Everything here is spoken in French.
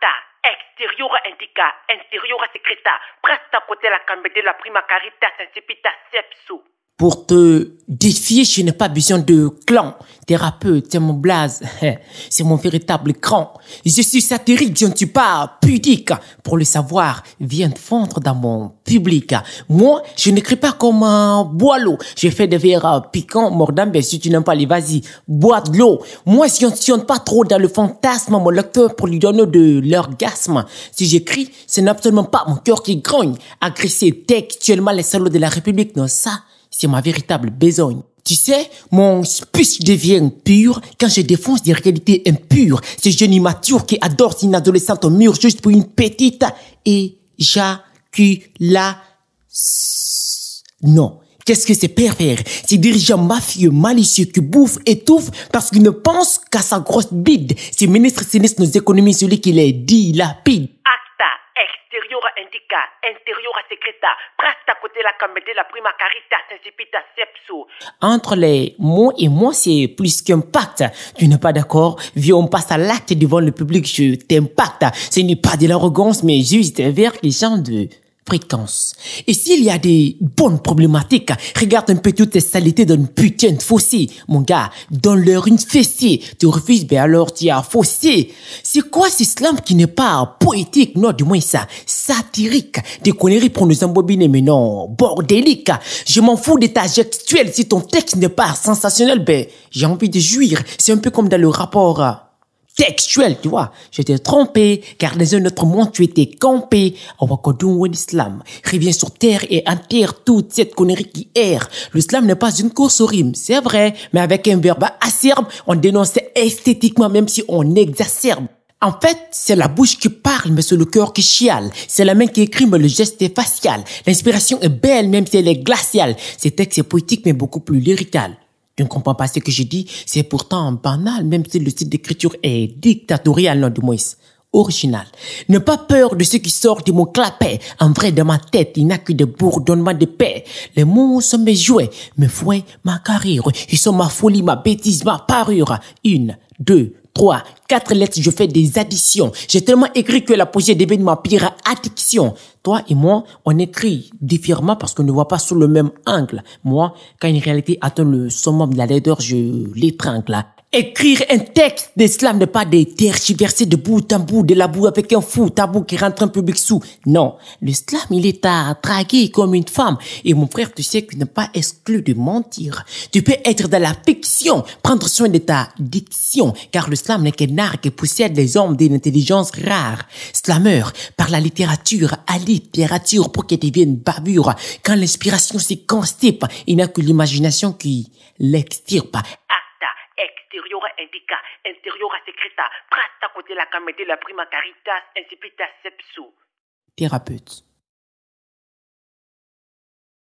Acta, exteriora indica, interiora secreta, presta côté la cambe de la prima carita sensipita sepsu. Pour te défier, je n'ai pas besoin de clan. Thérapeute, c'est mon blaze. C'est mon véritable cran. Je suis satirique, je ne suis pas pudique. Pour le savoir, viens fondre dans mon public. Moi, je n'écris pas comme un boileau. Je fais des vers piquants, mordants, mais si tu n'aimes pas les vas-y, bois de l'eau. Moi, je ne pas trop dans le fantasme, mon lecteur pour lui donner de l'orgasme. Si j'écris, ce n'est absolument pas mon cœur qui grogne. Agresser textuellement les salauds de la République, non, ça, c'est ma véritable besogne. Tu sais, mon speech devient pur quand je défonce des réalités impures. Ce jeune immature qui adore une adolescente au mur juste pour une petite éjaculation. Non. Qu'est-ce que c'est pervers? Ces dirigeants mafieux, malicieux qui bouffent, étouffent parce qu'ils ne pensent qu'à sa grosse bide. Ces ministres sinistres nos économies, celui qui les dilapide. Acta, exteriora indica, interiora secreta, presta côté la cambe de la prima carita sensipita sepsu. Entre les mots et moi, c'est plus qu'un pacte. Tu n'es pas d'accord? Viens, on passe à l'acte devant le public, je t'impacte. Ce n'est pas de l'arrogance, mais juste vers les gens de fréquence. Et s'il y a des bonnes problématiques, regarde un peu toutes ces saletés d'une putain de fossé. Mon gars, donne-leur une fessée. Tu refuses, ben alors tu as faussé. C'est quoi cet islam qui n'est pas poétique? Non, du moins ça, satirique. Des conneries pour nous embobiner, mais non, bordélique. Je m'en fous de ta gestuelle. Si ton texte n'est pas sensationnel, ben, j'ai envie de jouir. C'est un peu comme dans le rapport textuel, tu vois. Je t'ai trompé, car dans un autre monde, tu étais campé. Awakodoun l'islam. Reviens sur terre et enterre toute cette connerie qui erre. L'islam n'est pas une course au rime, c'est vrai, mais avec un verbe acerbe, on dénonce esthétiquement, même si on exacerbe. En fait, c'est la bouche qui parle, mais c'est le cœur qui chiale. C'est la main qui écrit, mais le geste est facial. L'inspiration est belle, même si elle est glaciale. Ce texte est poétique, mais beaucoup plus lyrical. Tu ne comprends pas ce que je dis, c'est pourtant banal, même si le style d'écriture est dictatorial, non, du moins, original. N'aie pas peur de ce qui sort de mon clapet. En vrai, dans ma tête, il n'y a que des bourdonnements de paix. Les mots sont mes jouets, mes fouets, ma carrière. Ils sont ma folie, ma bêtise, ma parure. 1, 2, 3, 4 lettres, je fais des additions. J'ai tellement écrit que la poésie est devenue ma pire addiction. Toi et moi, on écrit différemment parce qu'on ne voit pas sous le même angle. Moi, quand une réalité atteint le summum de la laideur, je l'étrangle. Écrire un texte d'islam n'est pas des tergiversés de bout en bout, de la boue avec un fou tabou qui rentre un public sous. Non, l'islam, il est à draguer comme une femme. Et mon frère, tu sais que tu n'es pas exclu de mentir. Tu peux être dans la fiction, prendre soin de ta diction, car l'islam n'est qu'un art qui possède les hommes d'une intelligence rare. Slameur, par la littérature, à littérature pour qu'elle devienne bavure. Quand l'inspiration se constipe, il n'y a que l'imagination qui l'extirpe. Exteriora indica, interiora secreta, presta côté la cambe de la prima carita sensipita sepsu. Thérapeute.